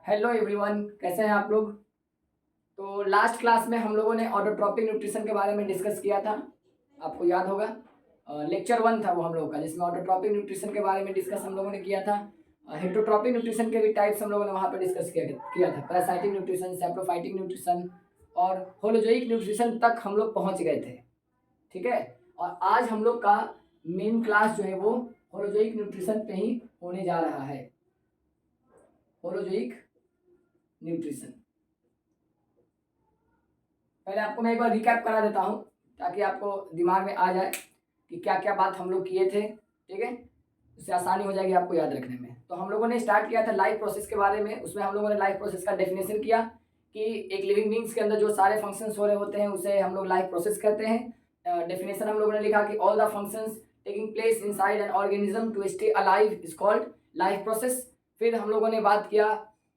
Hello everyone, कैसे हैं आप लोग। तो लास्ट क्लास में हम लोगों ने ऑटोट्रॉपिक न्यूट्रिशन के बारे में डिस्कस किया था। आपको याद होगा, लेक्चर 1 था वो हम लोगों का, जिसमें ऑटोट्रॉपिक न्यूट्रिशन के बारे में डिस्कस हम लोगों ने किया था। हेटरोट्रॉपिक न्यूट्रिशन के भी टाइप्स हम लोगों ने वहाँ पे डिस्कस किया था। पैरासाइटिक न्यूट्रिशन, सैप्रोफाइटिक न्यूट्रिशन और होलोजोइक न्यूट्रिशन तक हम लोग पहुँच गए थे। ठीक है, और आज हम लोग का मेन क्लास जो है वो होलोजोइक न्यूट्रिशन पे ही होने जा रहा है। होलोजोइक न्यूट्रिशन, पहले आपको मैं एक बार रिकैप करा देता हूँ ताकि आपको दिमाग में आ जाए कि क्या क्या बात हम लोग किए थे। ठीक है, उससे आसानी हो जाएगी आपको याद रखने में। तो हम लोगों ने स्टार्ट किया था लाइफ प्रोसेस के बारे में। उसमें हम लोगों ने लाइफ प्रोसेस का डेफिनेशन किया कि एक लिविंग बींग्स के अंदर जो सारे फंक्शंस हो रहे होते हैं उसे हम लोग लाइफ प्रोसेस कहते हैं। डेफिनेशन हम लोगों ने लिखा कि all the functions taking place inside an organism to stay alive is called life process. फिर हम लोगों ने बात किया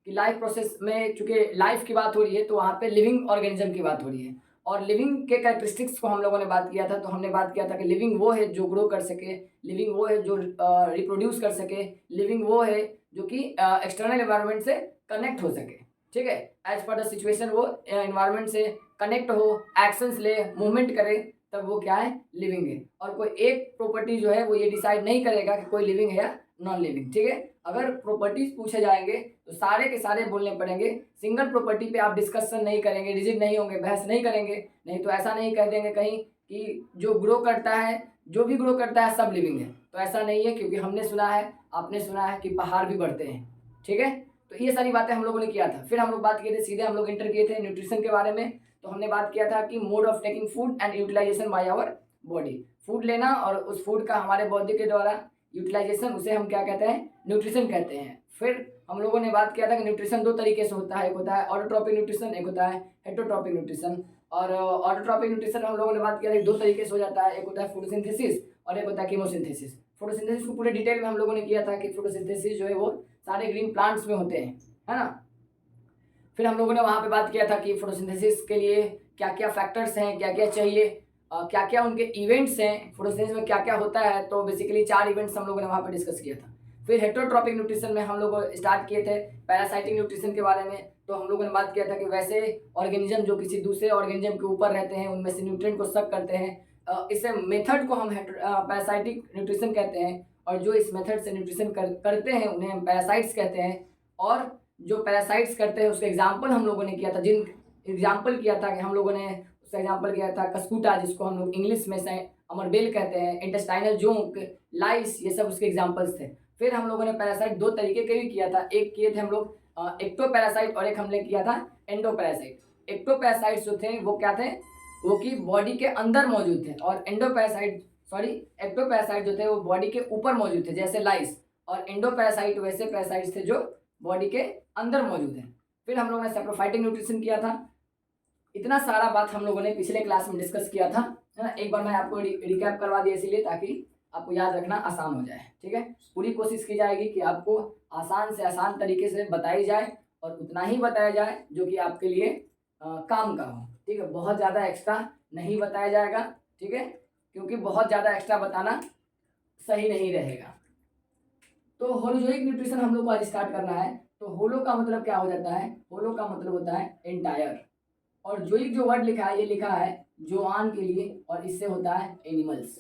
कि लाइफ प्रोसेस में चूंकि लाइफ की बात हो रही है तो वहाँ पे लिविंग ऑर्गेनिज्म की बात हो रही है, और लिविंग के कैरेक्टरिस्टिक्स को हम लोगों ने बात किया था। तो हमने बात किया था कि लिविंग वो है जो ग्रो कर सके, लिविंग वो है जो रिप्रोड्यूस कर सके, लिविंग वो है जो कि एक्सटर्नल एनवायरनमेंट से कनेक्ट हो सके। ठीक है, एज पर द सिचुएशन वो एनवायरनमेंट से कनेक्ट हो, एक्शंस ले, मूवमेंट करे, तब वो क्या है, लिविंग है। और कोई एक प्रॉपर्टी जो है वो ये डिसाइड नहीं करेगा कि कोई लिविंग है या नॉन लिविंग। ठीक है, अगर प्रॉपर्टीज पूछे जाएंगे तो सारे के सारे बोलने पड़ेंगे। सिंगल प्रॉपर्टी पे आप डिस्कशन नहीं करेंगे, रिजिड नहीं होंगे, बहस नहीं करेंगे। नहीं तो ऐसा नहीं कह देंगे कहीं कि जो ग्रो करता है, जो भी ग्रो करता है सब लिविंग है। तो ऐसा नहीं है, क्योंकि हमने सुना है, आपने सुना है कि पहाड़ भी बढ़ते हैं। ठीक है, तो ये सारी बातें हम लोगों ने किया था। फिर हम लोग बात किए थे, सीधे हम लोग इंटर किए थे न्यूट्रिशन के बारे में। तो हमने बात किया था कि mode of taking food and utilization by our body. Food लेना और उस फूड का हमारे बॉडी के द्वारा यूटिलाइजेशन, उसे हम क्या कहते हैं, न्यूट्रिशन कहते हैं। फिर हम लोगों ने बात किया था कि न्यूट्रिशन दो तरीके से होता है, एक होता है ऑटोट्रॉपिक न्यूट्रिशन, एक होता है हेटरोट्रॉपिक न्यूट्रिशन। और ऑटोट्रॉपिक न्यूट्रिशन हम लोगों ने बात किया था दो तरीके से हो जाता है, एक होता है फोटोसिंथेसिस और एक होता है कीमोसिंथेसिस। फोटोसिंथेसिस को पूरे डिटेल में हम लोगों ने किया था कि फोटोसिंथेसिस जो है वो सारे ग्रीन प्लांट्स में होते हैं, है ना। फिर हम लोगों ने वहाँ पे बात किया था कि फोटोसिंथेसिस के लिए क्या क्या फैक्टर्स हैं, क्या क्या चाहिए, क्या क्या उनके इवेंट्स हैं, फोटोसिंथेसिस में क्या क्या होता है। तो बेसिकली 4 इवेंट्स हम लोगों ने वहाँ पे डिस्कस किया था। फिर हेटरोट्रॉपिक न्यूट्रिशन में हम लोग स्टार्ट किए थे पैरासाइटिक न्यूट्रिशन के बारे में। तो हम लोगों ने बात किया था कि वैसे ऑर्गेनिज्म जो किसी दूसरे ऑर्गेनिज्म के ऊपर रहते हैं उनमें से न्यूट्रिएंट को सक करते हैं, इसे मेथड को हम पैरासाइटिक न्यूट्रिशन कहते हैं। और जो इस मेथड से न्यूट्रिशन करते हैं उन्हें हम पैरासाइट्स कहते हैं। और जो पैरासाइट्स करते हैं उसका एग्जाम्पल हम लोगों ने किया था, जिन एग्जाम्पल किया था कि हम लोगों ने उसका एग्जाम्पल किया था कस्कूटा, जिसको हम लोग इंग्लिश में से अमरबेल कहते हैं, इंटेस्टाइनल जोंक, लाइस, ये सब उसके एग्जाम्पल्स थे। फिर हम लोगों ने पैरासाइट दो तरीके के भी किया था, एक किए थे हम लोग एक्टो पैरासाइट और एक हमने किया था एंडो पैरासाइट। एक्टो पैरासाइट्स जो थे वो क्या थे, वो कि बॉडी के अंदर मौजूद थे, और endo parasite sorry ecto parasite जो थे वो बॉडी के ऊपर मौजूद थे, जैसे लाइस। और एंडो पैरासाइट वैसे पैरासाइट्स थे जो बॉडी के अंदर मौजूद है। फिर हम लोगों ने सैप्रोफाइटिक न्यूट्रिशन किया था। इतना सारा बात हम लोगों ने पिछले क्लास में डिस्कस किया था, है ना। एक बार मैं आपको रिकैप करवा दिया इसीलिए ताकि आपको याद रखना आसान हो जाए। ठीक है, पूरी कोशिश की जाएगी कि आपको आसान से आसान तरीके से बताई जाए और उतना ही बताया जाए जो कि आपके लिए काम का हो। ठीक है, बहुत ज़्यादा एक्स्ट्रा नहीं बताया जाएगा। ठीक है, क्योंकि बहुत ज़्यादा एक्स्ट्रा बताना सही नहीं रहेगा। तो होलोजोइक न्यूट्रिशन हम लोग को आज स्टार्ट करना है। तो होलो का मतलब क्या हो जाता है, होलो का मतलब होता है एंटायर, और जोइक जो वर्ड लिखा है ये लिखा है जोआन के लिए, और इससे होता है एनिमल्स।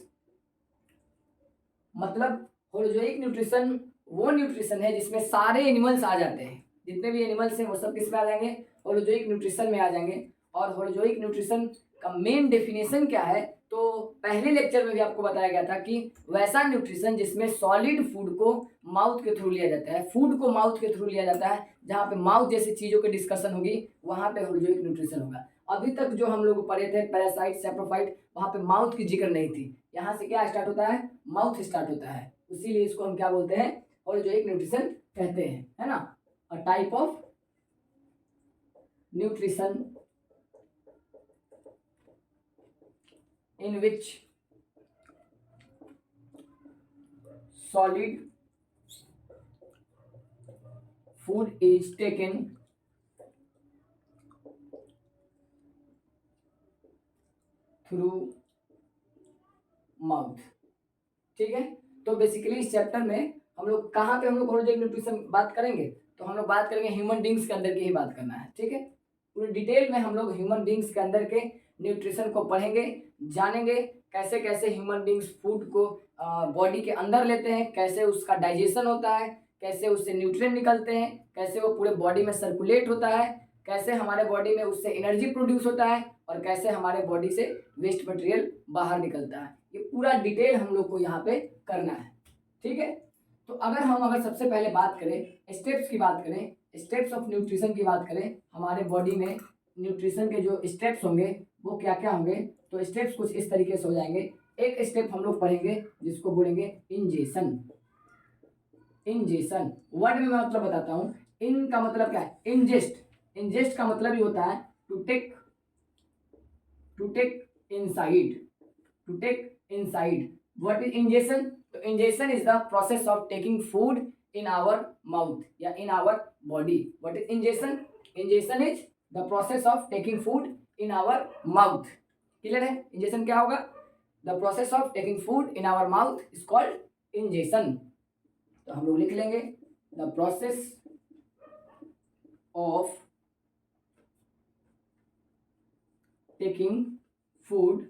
मतलब होलोजोइक न्यूट्रिशन वो न्यूट्रिशन है जिसमें सारे एनिमल्स आ जाते हैं, जितने भी एनिमल्स हैं वो सब किस में आ जाएंगे, होलोजोइक न्यूट्रिशन में आ जाएंगे। और होलोजोइक न्यूट्रिशन का मेन डेफिनेशन क्या है, तो पहले लेक्चर में भी आपको बताया गया था कि वैसा न्यूट्रिशन जिसमें सॉलिड फूड को माउथ के थ्रू लिया जाता है, फूड को माउथ के थ्रू लिया जाता है, जहाँ पे माउथ जैसी चीज़ों की डिस्कशन होगी वहाँ पे होलोजोइक न्यूट्रिशन होगा। अभी तक जो हम लोग पढ़े थे पैरासाइट, सैप्रोफाइट, वहाँ पे माउथ की जिक्र नहीं थी। यहाँ से क्या स्टार्ट होता है, माउथ स्टार्ट होता है, इसीलिए इसको हम क्या बोलते हैं, होलोजोइक न्यूट्रिशन कहते हैं, है ना। A type of nutrition in which solid food is taken through mouth। ठीक है, तो बेसिकली इस चैप्टर में हम लोग कहाँ पे हम लोग होलिस्टिक न्यूट्रिशन बात करेंगे, तो हम लोग बात करेंगे ह्यूमन बींग्स के अंदर की ही बात करना है, ठीक है। पूरी डिटेल में हम लोग ह्यूमन बींग्स के अंदर के न्यूट्रिशन को पढ़ेंगे, जानेंगे कैसे कैसे ह्यूमन बींग्स फूड को बॉडी के अंदर लेते हैं, कैसे उसका डाइजेशन होता है, कैसे उससे न्यूट्रिएंट निकलते हैं, कैसे वो पूरे बॉडी में सर्कुलेट होता है, कैसे हमारे बॉडी में उससे एनर्जी प्रोड्यूस होता है, और कैसे हमारे बॉडी से वेस्ट मटेरियल बाहर निकलता है। ये पूरा डिटेल हम लोग को यहाँ पे करना है, ठीक है। तो अगर सबसे पहले बात करें स्टेप्स की बात करें, स्टेप्स ऑफ न्यूट्रिशन की बात करें, हमारे बॉडी में न्यूट्रिशन के जो स्टेप्स होंगे वो क्या क्या होंगे, तो स्टेप्स कुछ इस तरीके से हो जाएंगे। एक स्टेप हम लोग पढ़ेंगे जिसको बोलेंगे इंजेशन। इंजेशन वर्ड में मैं मतलब बताता हूँ। इन का मतलब क्या है, इंजेस्ट। इंजेस्ट का मतलब ही होता है to take inside, to take inside. What is ingestion, तो ingestion is the process of taking food in our mouth या in our body. What is ingestion, ingestion is the process of taking food in our mouth. Clear है, ingestion क्या होगा, the process of taking food in our mouth is called ingestion. तो हम लोग लिख लेंगे the process of taking food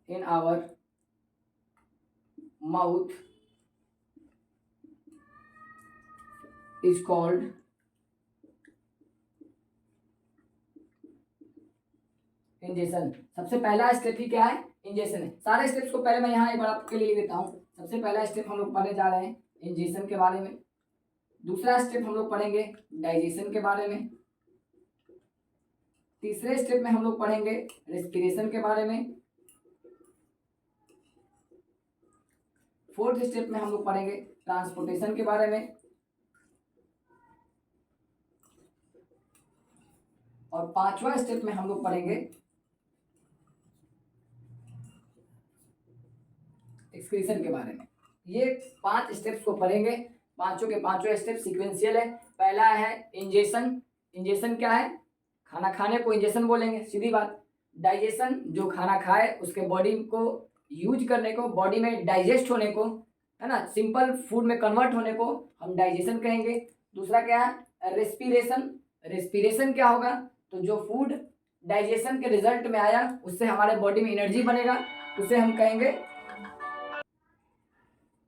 in our mouth is called ingestion. सबसे पहला स्टेप ही क्या है, इंजेशन है। सारे स्टेप्स को पहले मैं यहाँ एक बार आपके लिए लिख देता हूँ। सबसे पहला स्टेप हम लोग पढ़ने जा रहे हैं इंजेशन के बारे में। दूसरा स्टेप हम लोग पढ़ेंगे डाइजेशन के बारे में। तीसरे स्टेप में हम लोग पढ़ेंगे रेस्पिरेशन के बारे में। फोर्थ स्टेप में हम लोग पढ़ेंगे ट्रांसपोर्टेशन के बारे में। और पांचवा स्टेप में हम लोग पढ़ेंगे एक्सक्रीशन के बारे में। ये 5 स्टेप्स को पढ़ेंगे। पांचों के पांचों स्टेप सीक्वेंशियल है। पहला है इंजेशन। इंजेशन क्या है, खाना खाने को इंजेशन बोलेंगे, सीधी बात। डाइजेशन, जो खाना खाए उसके बॉडी को यूज करने को, बॉडी में डाइजेस्ट होने को, है ना, सिंपल फूड में कन्वर्ट होने को हम डाइजेशन कहेंगे। दूसरा क्या है, रेस्पिरेशन। रेस्पिरेशन क्या होगा, तो जो फूड डाइजेशन के रिजल्ट में आया उससे हमारे बॉडी में एनर्जी बनेगा, उसे हम कहेंगे।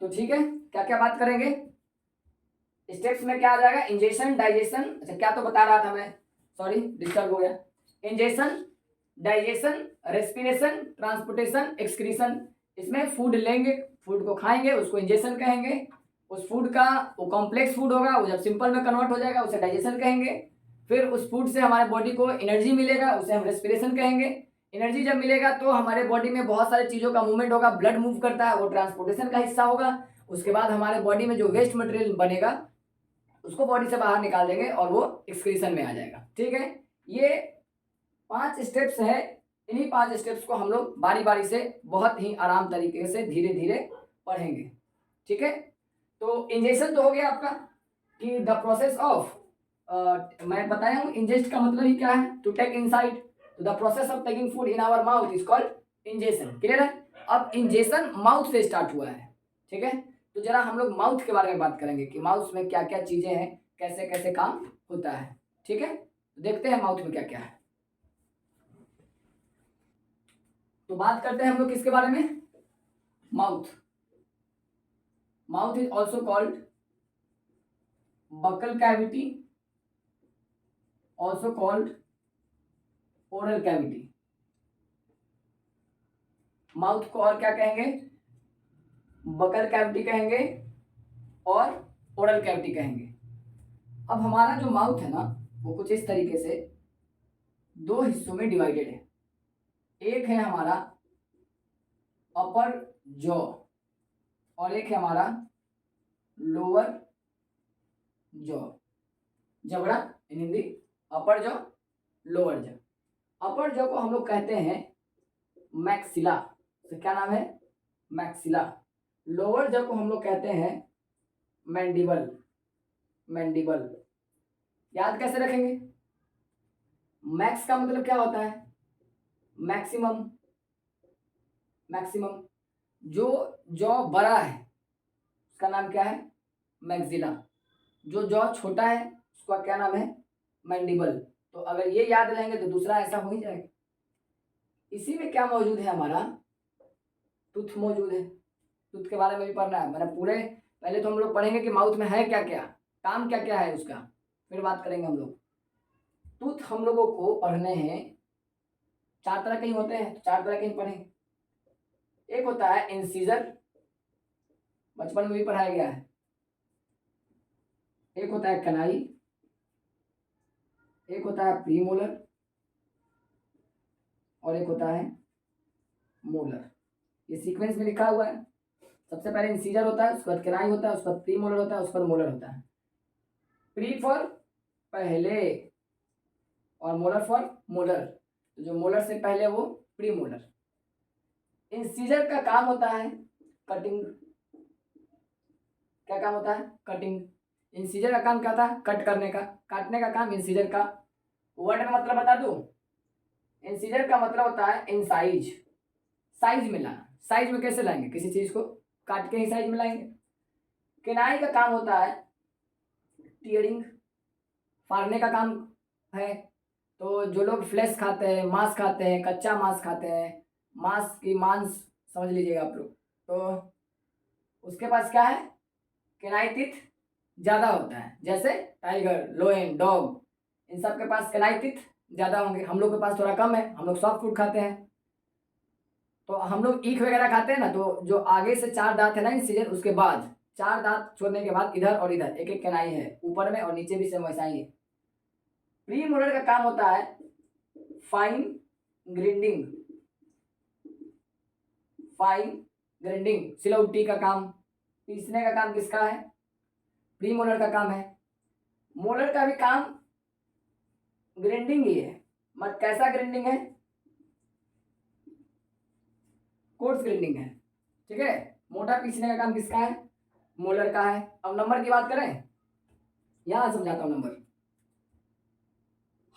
तो ठीक है, क्या क्या बात करेंगे स्टेप्स में, क्या आ जाएगा, इंजेशन, डाइजेशन। अच्छा क्या तो बता रहा था मैं, सॉरी डिस्टर्ब हो गया। Ingestion, digestion, respiration, transportation, excretion. इसमें फूड लेंगे, फूड को खाएंगे, उसको इंजेशन कहेंगे। उस फूड का वो कॉम्प्लेक्स फूड होगा, वो जब सिंपल में कन्वर्ट हो जाएगा उसे डाइजेशन कहेंगे। फिर उस फूड से हमारे बॉडी को एनर्जी मिलेगा, उसे हम रेस्पिरेशन कहेंगे। एनर्जी जब मिलेगा तो हमारे बॉडी में बहुत सारी चीज़ों का मूवमेंट होगा, ब्लड मूव करता है, वो ट्रांसपोर्टेशन का हिस्सा होगा। उसके बाद हमारे बॉडी में जो वेस्ट मटेरियल बनेगा उसको बॉडी से बाहर निकाल देंगे और वो एक्सक्रीशन में आ जाएगा। ठीक है, ये 5 स्टेप्स है। इन्हीं 5 स्टेप्स को हम लोग बारी बारी से बहुत ही आराम तरीके से धीरे धीरे पढ़ेंगे। ठीक है, तो इंजेक्शन तो हो गया आपका कि द प्रोसेस ऑफ, मैं बताया हूँ इंजेस्ट का मतलब ही क्या है, टू टेक इनसाइड। तो the process of taking food in our mouth is called ingestion. Clear है, अब इंजेशन माउथ से स्टार्ट हुआ है। ठीक है, तो जरा हम लोग माउथ के बारे में बात करेंगे कि माउथ में क्या क्या चीजें हैं, कैसे कैसे काम होता है। ठीक है, देखते हैं माउथ में क्या क्या है। तो बात करते हैं हम लोग किसके बारे में, mouth. Mouth is also called buccal cavity, also called oral cavity. Mouth को और क्या कहेंगे, बकल कैविटी कहेंगे और ओरल कैविटी कहेंगे। अब हमारा जो माउथ है ना वो कुछ इस तरीके से 2 हिस्सों में डिवाइडेड है। एक है हमारा अपर जॉ और एक है हमारा लोअर जॉ। जबड़ा in Hindi, upper jaw, lower jaw. Upper jaw को हम लोग कहते हैं मैक्सिला, तो क्या नाम है, मैक्सिला। लोअर जॉ को हम लोग कहते हैं मैंडिबल। मैंडिबल याद कैसे रखेंगे, मैक्स का मतलब क्या होता है, मैक्सिमम। मैक्सिमम जो जॉ बड़ा है उसका नाम क्या है? मैक्सिला। जो जॉ छोटा है उसका क्या नाम है? मैंडिबल। तो अगर ये याद रहेंगे तो दूसरा ऐसा हो ही जाएगा। इसी में क्या मौजूद है? हमारा टूथ मौजूद है। टूथ के बारे में भी पढ़ना है, मतलब पूरे पहले तो हम लोग पढ़ेंगे कि माउथ में है क्या क्या, काम क्या क्या है उसका, फिर बात करेंगे हम लोग। टूथ हम लोगों को पढ़ने हैं, 4 तरह के ही होते हैं, तो 4 तरह के ही पढ़ें। एक होता है इंसीजर, बचपन में भी पढ़ाया गया है। एक होता है कनाई, एक होता है प्रीमोलर, और एक होता है मोलर। ये सीक्वेंस में लिखा हुआ है। सबसे पहले इंसीजर होता है, उसके बाद कनाई होता है, उसके बाद प्रीमोलर होता है, उसके बाद मोलर होता है। प्री फॉर पहले और मोलर फॉर मोलर। तो जो मोलर से पहले वो प्रीमोलर। इंसीजर का काम होता है कटिंग। क्या काम होता है? कटिंग। इंसीजर का काम क्या था? कट करने का, काटने का काम इंसीजर का। वर्ड का मतलब बता दूं? इंसीजर का मतलब होता है इंसाइज, साइज में लाना। साइज में कैसे लाएंगे? किसी चीज को काट के ही साइज में लाएंगे। किनाई का काम होता है टीयरिंग, फाड़ने का काम है। तो जो लोग फ्लेश खाते हैं, मांस खाते हैं, कच्चा मांस खाते हैं, मांस की मांस समझ लीजिएगा आप लोग, तो उसके पास क्या है? किनाई टीथ ज्यादा होता है। जैसे टाइगर, लोयन, डॉग, इन सब के पास किनाई टीथ ज्यादा होंगे। हम लोग के पास थोड़ा कम है, हम लोग सॉफ्ट फूड खाते हैं। तो हम लोग ईख वगैरह खाते हैं ना, तो जो आगे से 4 दांत है ना इंसिजन, उसके बाद 4 दांत छोड़ने के बाद इधर और इधर एक एक किनाई है, ऊपर में और नीचे भी सेम वैसा ही है। प्री मोलर का काम होता है फाइन ग्राइंडिंग। फाइन ग्राइंडिंग, सिलौटी का काम, पीसने का काम किसका है? प्री मोलर का काम है। मोलर का भी काम ग्राइंडिंग ही है, मत कैसा ग्राइंडिंग है? कोर्स ग्राइंडिंग है। ठीक है, मोटा पीसने का काम किसका है? मोलर का है। अब नंबर की बात करें, यहां समझाता हूं नंबर।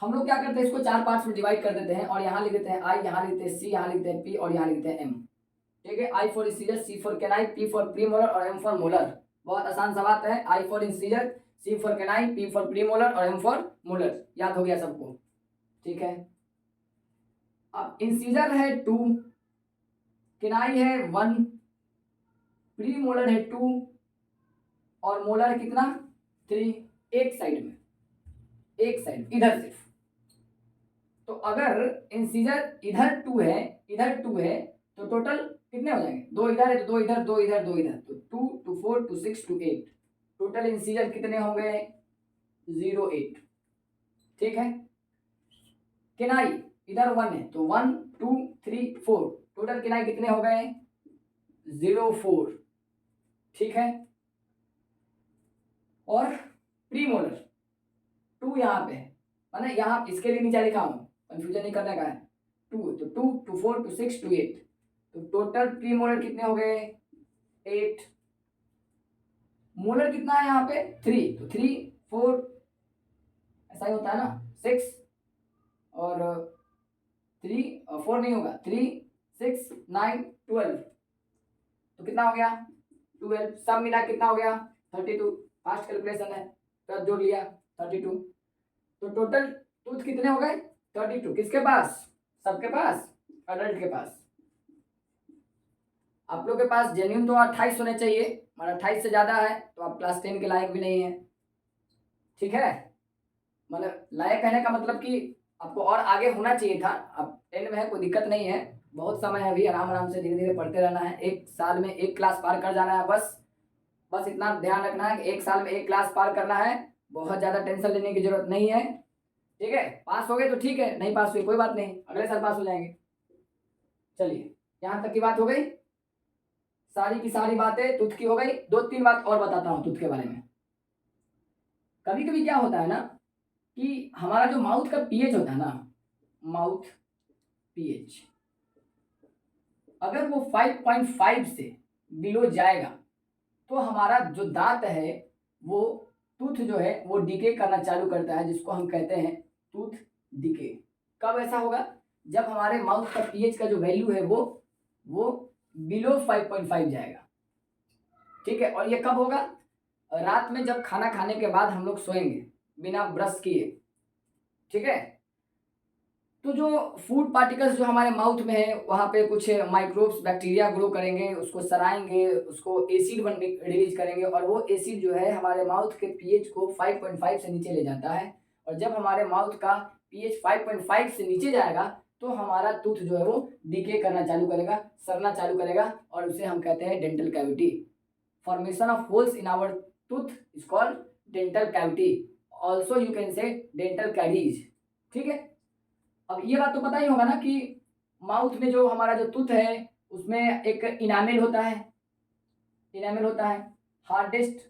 हम लोग क्या करते हैं, इसको 4 पार्ट्स में डिवाइड कर देते हैं और यहाँ लिख देते हैं आई, यहाँ लिखते हैं सी, यहाँ लिखते हैं पी और यहाँ लिखते हैं एम। ठीक है, I for incisor, C for canine, P for premolar और एम फॉर मोलर। बहुत आसान सा बात है। I for incisor, C for canine, P for premolar और एम फॉर मोलर। याद हो गया सबको? ठीक है। अब इंसीजर है 2, किनाई है 1, प्री मोलर है 2 और मोलर कितना? 3। एक साइड में, एक साइड इधर सिर्फ। तो अगर इंसीजर इधर 2 है, इधर 2 है, तो टोटल कितने हो जाएंगे? 2 इधर है तो 2 इधर, 2 इधर, 2 इधर, तो 2 2 4 2 6 2 8। टोटल इंसीजर कितने हो गए? 0 8। ठीक है। किनाई इधर 1 है तो 1 2 3 4। टोटल किनाई कितने हो गए? 0 4। ठीक है। और प्रीमोलर 2 यहाँ पे है, ना? यहाँ इसके लिए नीचे लिखा हूँ, कंफ्यूजन नहीं करने का है। 2 तो 2 2 4 2 6 2 8। तो टोटल प्रीमोलर कितने हो गए? 8। मोलर कितना है यहाँ पे? 3, तो 3 4 ऐसा ही होता है ना, 6 और 3 और 4 नहीं होगा, 3 6 9 12। तो कितना हो गया? 12। सब मिला कितना हो गया? 32। फास्ट कैलकुलेशन है तो जोड़ लिया 32। तो टोटल टूथ कितने हो गए? 32। किसके पास? सबके पास, अडल्ट के पास। आप लोग के पास जेन्युइन तो 28 होने चाहिए, मगर 28 से ज़्यादा है तो आप क्लास 10 के लायक भी नहीं है। ठीक है, मतलब लायक कहने का मतलब कि आपको और आगे होना चाहिए था। अब 10 में है, कोई दिक्कत नहीं है, बहुत समय है अभी, आराम आराम से धीरे धीरे पढ़ते रहना है। एक साल में एक क्लास पार कर जाना है बस। बस इतना ध्यान रखना है कि एक साल में एक क्लास पार करना है, बहुत ज़्यादा टेंशन लेने की जरूरत नहीं है। ठीक है, पास हो गए तो ठीक है, नहीं पास हुए कोई बात नहीं, अगले साल पास हो जाएंगे। चलिए, यहाँ तक की बात हो गई। सारी की सारी बातें तुथ की हो गई। 2-3 बात और बताता हूँ तुथ के बारे में। कभी कभी क्या होता है ना कि हमारा जो माउथ का पीएच होता है ना, माउथ पीएच अगर वो 5.5 से बिलो जाएगा तो हमारा जो दांत है वो टूथ जो है वो डिके करना चालू करता है, जिसको हम कहते हैं टूथ डिके। कब ऐसा होगा? जब हमारे माउथ का पीएच का जो वैल्यू है वो बिलो 5.5 जाएगा। ठीक है, और ये कब होगा? रात में जब खाना खाने के बाद हम लोग सोएंगे बिना ब्रश किए। ठीक है, तो जो फूड पार्टिकल्स जो हमारे माउथ में है वहाँ पे कुछ माइक्रोब्स बैक्टीरिया ग्रो करेंगे, उसको सराएंगे, उसको एसिड बन रिलीज करेंगे, और वो एसिड जो है हमारे माउथ के पीएच को 5.5 से नीचे ले जाता है। और जब हमारे माउथ का पीएच 5.5 से नीचे जाएगा तो हमारा टूथ जो है वो डिके करना चालू करेगा, सड़ना चालू करेगा, और उसे हम कहते हैं dental cavity. Formation of holes in our tooth is called dental cavity, also you can say dental caries. ठीक है, अब ये बात तो पता ही होगा ना कि माउथ में जो हमारा जो टूथ है उसमें एक इनामेल होता है, इनामेल होता है, हार्डेस्ट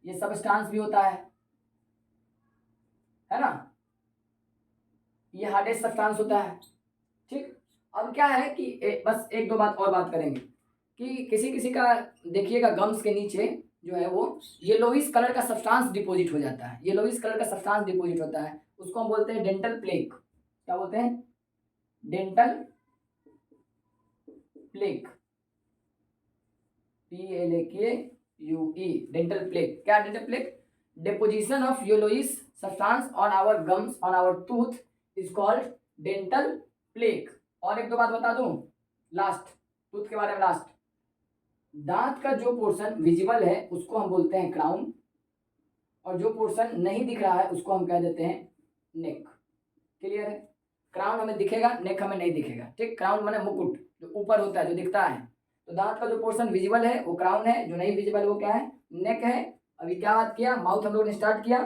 ये सबस्टांस भी होता है ना, ये हार्डेस्ट सब्सटेंस होता है। ठीक, अब क्या है कि बस एक दो बात और बात करेंगे कि किसी किसी का देखिएगा गम्स के नीचे जो है वो येलोइश कलर का सब्सटेंस डिपॉजिट हो जाता है, येलोइश कलर का सब्सटेंस डिपॉजिट होता है, उसको हम बोलते हैं डेंटल प्लेक। क्या बोलते हैं? Dental plaque, PLAKUE, dental plaque. क्या dental plaque? Deposition of yellowish substance on our gums on our tooth is called dental plaque. और एक दो बात बता दूं लास्ट, टूथ के बारे में लास्ट, दांत का जो पोर्शन विजिबल है उसको हम बोलते हैं क्राउन, और जो पोर्शन नहीं दिख रहा है उसको हम कह देते हैं नेक। क्लियर है? क्राउन हमें दिखेगा, नेक हमें नहीं दिखेगा। ठीक, क्राउन माने मुकुट जो ऊपर होता है, जो दिखता है। तो दांत का जो पोर्शन विजिबल है वो क्राउन है, जो नहीं विजिबल वो क्या है? नेक है। अभी क्या बात किया? माउथ हम लोगों ने स्टार्ट किया,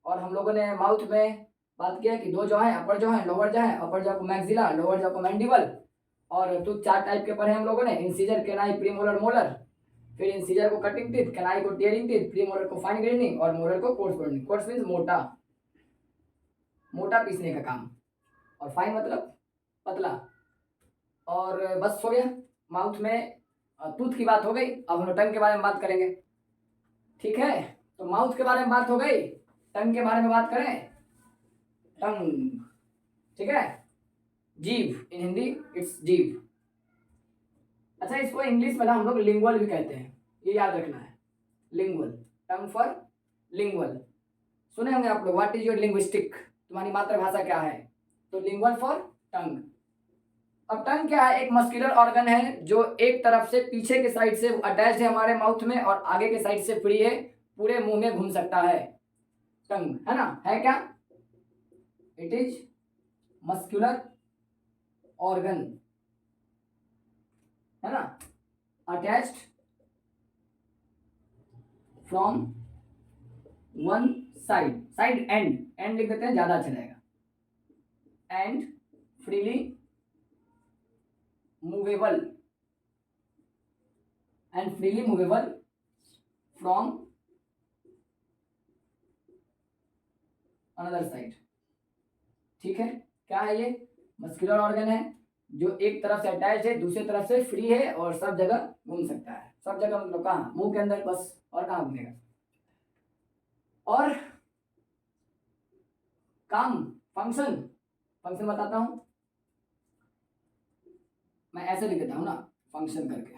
और हम लोगों ने माउथ में बात किया कि दो जो है, अपर जो है, लोअर जो है, अपर जो को मैक्सिला, लोअर जो को मैंडिबल, और तो चार टाइप के पढ़े हम लोगों ने, इंसीजर, केनाई, प्रीमोलर, मोलर। फिर इंसीजर को कटिंग टीथ, केनाई को टीयरिंग टीथ, प्रीमोलर को फाइन ग्रेनिंग, और मोलर को कोर्स ग्रेनिंग। कोर्स मीन्स मोटा, मोटा पीसने का काम, और फाइन मतलब पतला। और बस हो गया, माउथ में टूथ की बात हो गई। अब हम टंग के बारे में बात करेंगे। ठीक है, तो माउथ के बारे में बात हो गई, टंग के बारे में बात करें। टंग, ठीक है, जीभ, इन हिंदी इट्स जीभ। अच्छा, इसको इंग्लिश में ना हम लोग लिंगुअल भी कहते हैं, ये याद रखना है। Lingual, tongue for lingual. सुने होंगे आप लोग, व्हाट इज योर लिंग्विस्टिक, तुम्हारी मातृभाषा क्या है? तो लिंगुअल फॉर टंग। अब टंग क्या है? एक मस्कुलर ऑर्गन है जो एक तरफ से पीछे के साइड से अटैच है हमारे माउथ में, और आगे के साइड से फ्री है, पूरे मुंह में घूम सकता है। टंग है ना, है क्या? इट इज मस्कुलर ऑर्गन, है ना, attached from one side, side and, and लिख देते हैं ज्यादा अच्छा रहेगा, and freely movable, and freely movable from another side. ठीक है, क्या है ये? मस्कुलर ऑर्गन है जो एक तरफ से अटैच है, दूसरी तरफ से फ्री है, और सब जगह घूम सकता है। सब जगह मतलब कहाँ? मुंह के अंदर बस, और कहाँ घूमेगा? और काम, फंक्शन, फंक्शन बताता हूं मैं, ऐसे लिख देता हूं ना, फंक्शन करके,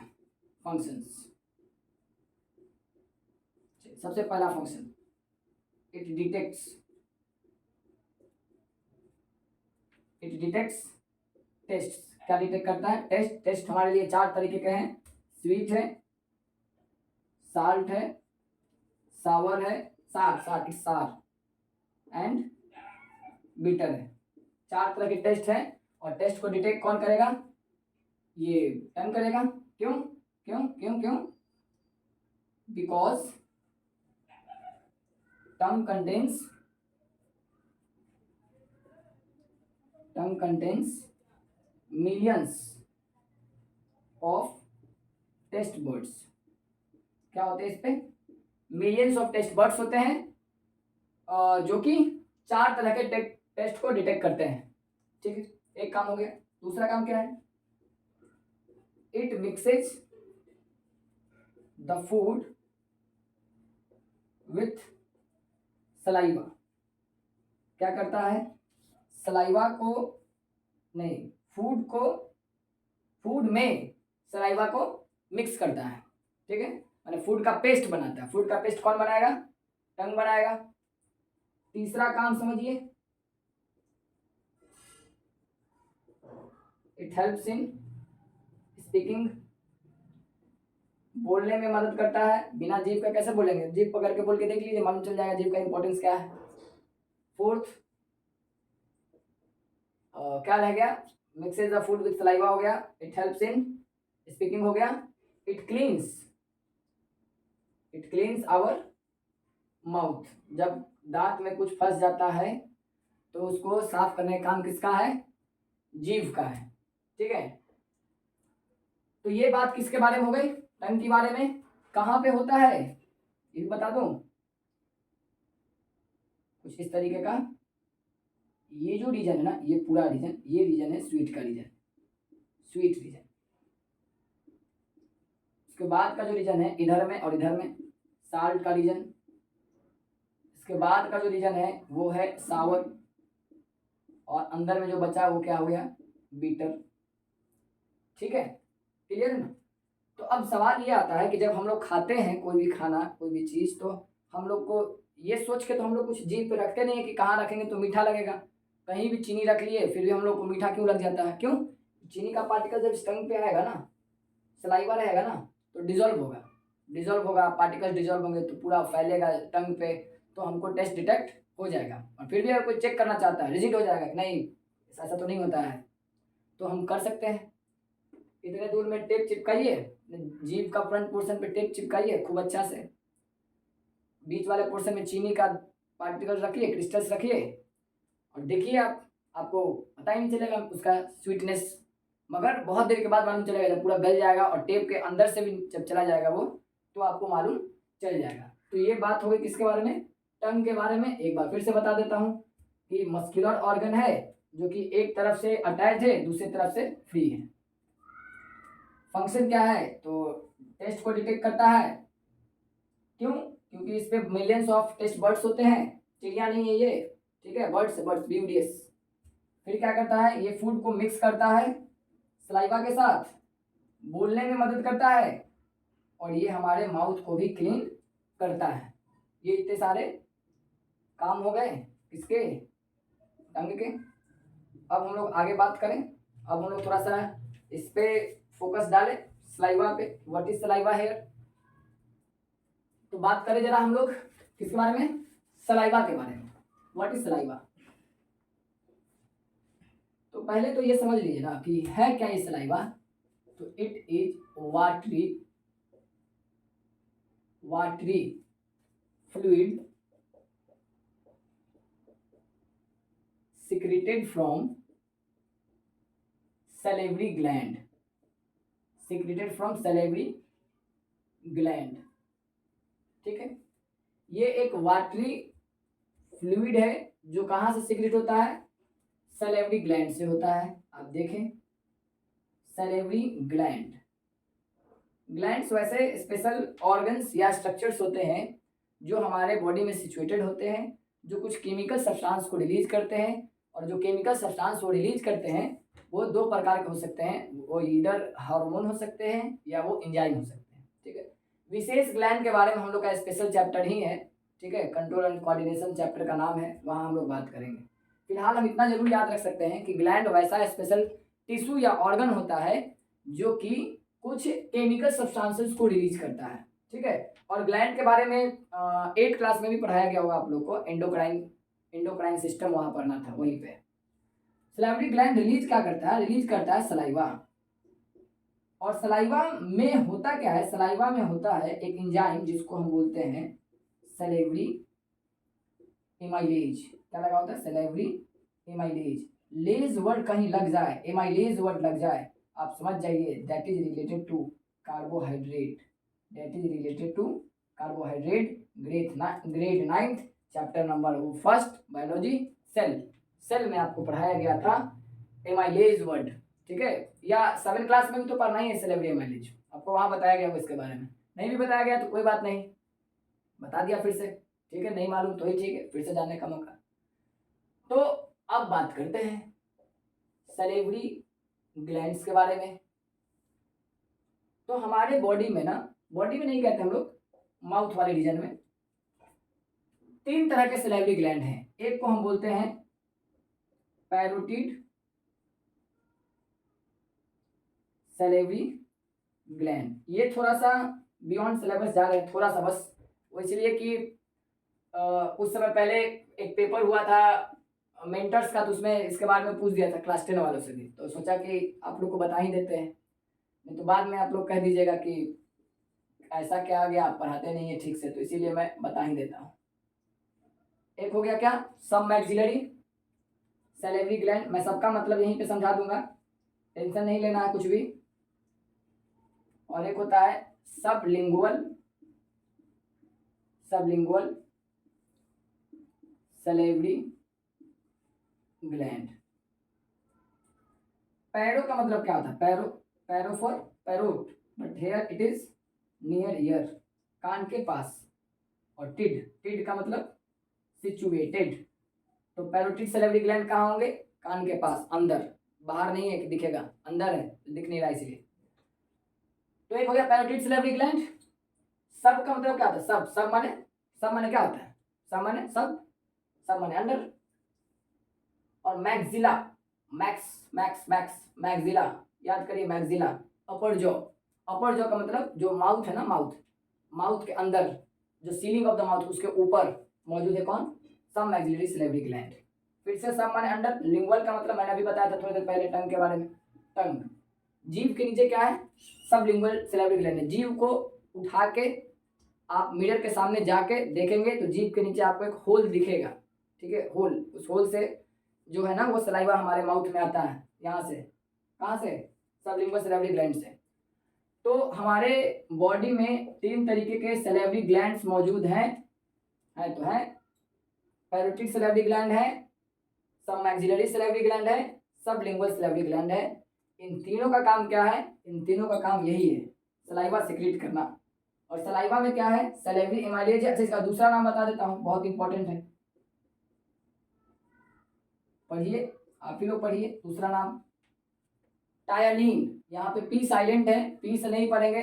फंक्शंस। सबसे पहला function, it detects, it detects taste. क्या डिटेक्ट करता है? टेस्ट। टेस्ट हमारे लिए चार तरीके के हैं, स्वीट है, साल्ट है, सावर है, सार, सार इट्स सार, एंड बीटर है। चार तरह के टेस्ट है, और टेस्ट को डिटेक्ट कौन करेगा? ये टंग करेगा। क्यों क्यों क्यों क्यों? Because tongue contains, tongue contains millions of taste buds. क्या होते हैं इस पे? मिलियंस ऑफ टेस्ट बर्ड्स होते हैं, जो कि चार तरह के टेस्ट को डिटेक्ट करते हैं। ठीक है, एक काम हो गया। दूसरा काम क्या है? It mixes the food with saliva. क्या करता है? सलाइवा को नहीं, फूड को, फूड में सलाइवा को मिक्स करता है, ठीक है, माने फूड का पेस्ट बनाता है। फूड का पेस्ट कौन बनाएगा? टंग बनाएगा। तीसरा काम समझिए, इट हेल्प्स इन स्पीकिंग, बोलने में मदद करता है। बिना जीभ का कैसे बोलेंगे? जीभ पकड़ के बोल के देख लीजिए, मालूम चल जाएगा जीभ का इंपॉर्टेंस क्या है। फोर्थ क्या रह गया? Mixes the food with saliva हो गया, इट हेल्प्स इन स्पीकिंग हो गया, इट क्लीन्स आवर माउथ। जब दांत में कुछ फंस जाता है तो उसको साफ करने का काम किसका है? जीभ का है, ठीक है। तो ये बात किसके बारे में हो गई? टंग के बारे में। कहाँ पे होता है ये भी बता दूं, कुछ इस तरीके का। ये जो रीजन है ना, ये पूरा रीजन, ये रीजन है स्वीट का रीजन, स्वीट रीजन। उसके बाद का जो रीजन है इधर में और इधर में साल्ट का रीजन। इसके बाद का जो रीजन है वो है सावर, और अंदर में जो बचा वो क्या हो गया? बीटर, ठीक है, क्लियर है ना। तो अब सवाल ये आता है कि जब हम लोग खाते हैं कोई भी खाना, कोई भी चीज़, तो हम लोग को ये सोच के तो हम लोग कुछ जीभ पे रखते नहीं है कि कहाँ रखेंगे तो मीठा लगेगा। कहीं भी चीनी रख लिए फिर भी हम लोग को मीठा क्यों लग जाता है? क्यों? चीनी का पार्टिकल जब टंग पे आएगा ना, सलाइवा रहेगा ना, तो डिजोल्व होगा, पार्टिकल्स डिजोल्व होंगे तो पूरा फैलेगा टंग पे, तो हमको टेस्ट डिटेक्ट हो जाएगा। और फिर भी अगर कोई चेक करना चाहता है, रिजिड हो जाएगा कि नहीं ऐसा तो नहीं होता है, तो हम कर सकते हैं। इतने दूर में टेप चिपकाइए, जीभ का फ्रंट पोर्शन पे टेप चिपकाइए खूब अच्छा से, बीच वाले पोर्शन में चीनी का पार्टिकल रखिए, क्रिस्टल्स रखिए, और देखिए आपको पता ही नहीं चलेगा उसका स्वीटनेस। मगर बहुत देर के बाद मालूम चलेगा, जब पूरा गल जाएगा और टेप के अंदर से भी जब चला जाएगा वो, तो आपको मालूम चल जाएगा। तो ये बात हो गई किसके बारे में? टंग के बारे में। एक बार फिर से बता देता हूँ कि मस्कुलर ऑर्गन है जो कि एक तरफ से अटैच है, दूसरी तरफ से फ्री है। फंक्शन क्या है? तो टेस्ट को डिटेक्ट करता है। क्यों? क्योंकि इस पे मिलियंस ऑफ टेस्ट बर्ड्स होते हैं, चिड़िया नहीं है ये, ठीक है, बर्ड्स BUDS। फिर क्या करता है? ये फूड को मिक्स करता है सलाइवा के साथ, बोलने में मदद करता है, और ये हमारे माउथ को भी क्लीन करता है। ये इतने सारे काम हो गए किसके? टंग के। अब हम लोग आगे बात करें। अब हम लोग थोड़ा सा इस पे फोकस डालें, सलाइवा पे। What is saliva here? तो बात करें जरा हम लोग किसके बारे में? सलाइवा के बारे में। What is saliva? तो पहले तो ये समझ लीजिए ना कि है क्या ये सलाइवा। तो it is watery fluid secreted from salivary gland, ठीक है। ये एक वाटरी फ्लूइड है जो कहाँ से सिक्रेट होता है? सलेवरी ग्लैंड से होता है। आप देखें, सलेवरी ग्लैंड्स वैसे स्पेशल ऑर्गन्स या स्ट्रक्चर्स होते हैं जो हमारे बॉडी में सिचुएटेड होते हैं, जो कुछ केमिकल सब्सटेंस को रिलीज करते हैं। और जो केमिकल सब्सटेंस को रिलीज करते हैं वो दो प्रकार के हो सकते हैं, वो इधर हार्मोन हो सकते हैं या वो एंजाइम हो सकते हैं, ठीक है। विशेष ग्लैंड के बारे में हम लोग का स्पेशल चैप्टर ही है, ठीक है, कंट्रोल एंड कोऑर्डिनेशन चैप्टर का नाम है, वहाँ हम लोग बात करेंगे। फिलहाल हम इतना जरूर याद रख सकते हैं कि ग्लैंड वैसा स्पेशल टिश्यू या ऑर्गन होता है जो कि कुछ केमिकल सब्सटेंसेस को रिलीज करता है, ठीक है। और ग्लैंड के बारे में 8th क्लास में भी पढ़ाया गया होगा आप लोग को, एंडोक्राइन सिस्टम वहाँ पढ़ना था वहीं पे। सलाइवरी ग्लैंड रिलीज क्या करता है? रिलीज करता है सलाइवा। और सलाइवा में होता क्या है? सलाइवा में होता है एक एंजाइम जिसको हम बोलते हैं सलेवरी एमाइलेज। क्या लगा होता है? Salivary amylase. लेज वर्ड कहीं लग जाए, एमाइलेज वर्ड लग जाए, आप समझ जाइए that is related to carbohydrate. Grade 9th chapter number 1 biology cell में आपको पढ़ाया गया था एमाइलेज वर्ड, ठीक है। या 7th क्लास में भी तो पढ़ना ही है सलेवरी एमाइलेज, आपको वहाँ बताया गया इसके बारे में। नहीं भी बताया गया तो कोई बात नहीं, बता दिया फिर से, ठीक है। नहीं मालूम तो ही ठीक है, फिर से जानने का मौका। तो अब बात करते हैं सलेवरी ग्लैंड्स के बारे में। तो हमारे बॉडी में ना, बॉडी में नहीं कहते हम लोग, माउथ वाले रीजन में 3 तरह के सैलिवरी ग्लैंड हैं। एक को हम बोलते हैं पैरोटिड सैलिवरी ग्लैंड। ये थोड़ा सा बियॉन्ड सिलेबस जा रहे हैं, थोड़ा सा बस, वो इसलिए कि कुछ समय पहले एक पेपर हुआ था मेंटर्स का, तो उसमें इसके बारे में पूछ दिया था क्लास 10 वालों से भी, तो सोचा कि आप लोग को बता ही देते हैं, नहीं तो बाद में आप लोग कह दीजिएगा कि ऐसा क्या आ गया, आप पढ़ाते नहीं है ठीक से, तो इसीलिए मैं बता ही देता हूँ। एक हो गया क्या, सब मैक्सिलरी सैलिवरी ग्लैंड, मैं सबका मतलब यहीं पे समझा दूंगा, टेंशन नहीं लेना है कुछ भी। और एक होता है सबलिंगुअल सैलिवरी ग्लैंड। पैरो का मतलब क्या होता है, पैरो for parrot, but here it is near ear, कान के पास। और टिड का मतलब सिचुएटेड, तो पैरोटिड सैलिवरी ग्लैंड कहाँ होंगे, कान के पास, अंदर, बाहर नहीं है कि दिखेगा, अंदर है, दिख नहीं रहा इसलिए। तो एक हो गया पैरोटिड सैलिवरी ग्लैंड। सब का मतलब क्या होता है, सब माने क्या होता है, सब माने अंदर। और मैक्सिला, मैक्सिला, याद करिए मैक्सिला, अपर जॉ का मतलब जो माउथ है ना, माउथ के अंदर, जो सीलिंग ऑफ द माउथ उसके ऊपर मौजूद है कौन, सब मैक्सिलरी सैलिवरी ग्लैंड। फिर से सब माने अंडर। लिंगुअल का मतलब मैंने अभी बताया था थोड़ी देर पहले टंग के बारे में, टंग, जीभ के नीचे क्या है, सब लिंगुअल सैलिवरी ग्लैंड है। जीभ को उठा के आप मिरर के सामने जाके देखेंगे तो जीभ के नीचे आपको एक होल दिखेगा, ठीक है, होल, उस होल से जो है ना वो सलाइवा हमारे माउथ में आता है, यहाँ से, कहाँ से, सबलिंगुअल सैलिवरी ग्लैंड से। तो हमारे बॉडी में 3 तरीके के सैलिवरी ग्लैंड्स मौजूद हैं, है तो है, पैरोटिड सैलिवरी ग्लैंड है, सब मैक्सिलरी सैलिवरी ग्लैंड है, सबलिंगुअल सैलिवरी ग्लैंड है। इन तीनों का काम क्या है, इन तीनों का काम यही है, सलाइवा सिक्रीट करना। और सलाइवा में क्या है, सैलिवरी एमाइलेज है। अच्छा, इसका दूसरा नाम बता देता हूँ, बहुत इंपॉर्टेंट है, पढ़िए, आप ही लोग पढ़िए, दूसरा नाम टायलिन। यहाँ पे पी साइलेंट है, पी से नहीं पढ़ेंगे,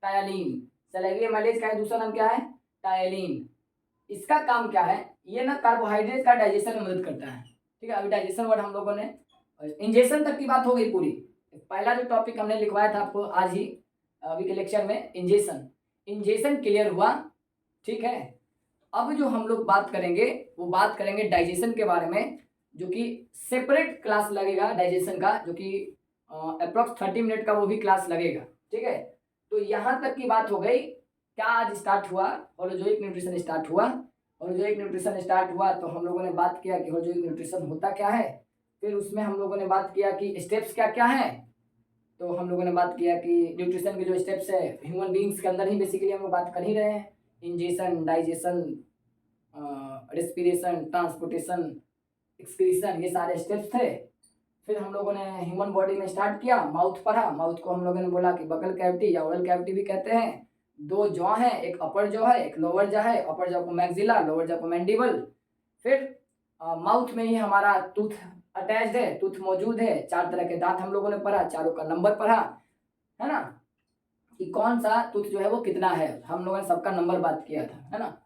टायलिन। सैलिवरी एमाइलेज का दूसरा नाम क्या है, टायलिन। इसका काम क्या है, ये ना कार्बोहाइड्रेट का डाइजेशन में मदद करता है, ठीक है। अभी डाइजेशन वर्ड हम लोगों ने, इंजेक्शन तक की बात हो गई पूरी। पहला जो टॉपिक हमने लिखवाया था आपको आज ही अभी के लेक्चर में, इंजेक्शन क्लियर हुआ, ठीक है। अब जो हम लोग बात करेंगे वो बात करेंगे डाइजेशन के बारे में, जो कि सेपरेट क्लास लगेगा डाइजेशन का, जो कि अप्रोक्स 30 मिनट का वो भी क्लास लगेगा, ठीक है। तो यहाँ तक की बात हो गई, क्या आज स्टार्ट हुआ, होलोजोइक न्यूट्रिशन स्टार्ट हुआ। होलोजोइक न्यूट्रिशन स्टार्ट हुआ तो हम लोगों ने बात किया कि होलोजोइक न्यूट्रिशन होता क्या है, फिर उसमें हम लोगों ने बात किया कि स्टेप्स क्या क्या हैं। तो हम लोगों ने बात किया कि न्यूट्रिशन के जो स्टेप्स है ह्यूमन बींग्स के अंदर ही बेसिकली हम लोग बात कर ही रहे हैं, ingestion, digestion, respiration, transportation, excretion, ये सारे स्टेप्स थे। फिर हम लोगों ने ह्यूमन बॉडी में स्टार्ट किया, माउथ पढ़ा। माउथ को हम लोगों ने बोला कि बकल कैविटी या ओरल कैविटी भी कहते हैं। 2 जॉ हैं, एक अपर जॉ है, एक लोअर जॉ है। अपर जॉ को मैक्सिला, लोअर जॉ को मैंडिबल। फिर माउथ में ही हमारा टूथ अटैच्ड है, टूथ मौजूद है। 4 तरह के दांत हम लोगों ने पढ़ा, चारों का नंबर पढ़ा, है ना, कि कौन सा टूथ जो है वो कितना है, हम लोगों ने सबका नंबर बात किया था, है ना।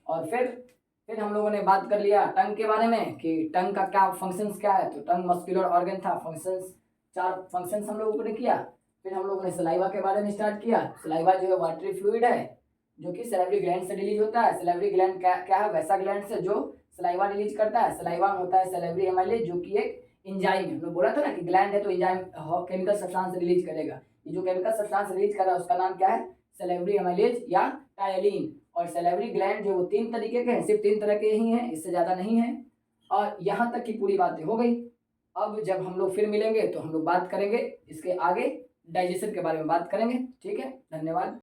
और फिर हम लोगों ने बात कर लिया टंग के बारे में कि टंग का क्या फंक्शंस क्या है। तो टंग मस्कुलर ऑर्गन था, फंक्शंस 4 फंक्शंस हम लोगों ने किया। फिर हम लोगों ने सलाइवा के बारे में स्टार्ट किया। सलाइवा जो है वाटरी फ्लूइड है, जो कि सैलिवरी ग्लैंड से रिलीज होता है। सैलिवरी ग्लैंड क्या है, वैसा ग्लैंड से जो सलाइवा रिलीज करता है। सलाइवा में होता है सैलिवरी एमाइलेज, जो कि एक इंजाइम है। मैं बोला था ना कि ग्लैंड है तो इंजाइम केमिकल सब्सटेंस रिलीज करेगा। ये जो केमिकल सब्सटेंस रिलीज कर रहा है उसका नाम क्या है, सैलिवरी एमाइलेज या टायलिन। और सैलिवरी ग्लैंड जो वो 3 तरीके के हैं, सिर्फ 3 तरह के ही हैं, इससे ज़्यादा नहीं है। और यहाँ तक की पूरी बातें हो गई। अब जब हम लोग फिर मिलेंगे तो हम लोग बात करेंगे इसके आगे, डाइजेशन के बारे में बात करेंगे, ठीक है। धन्यवाद।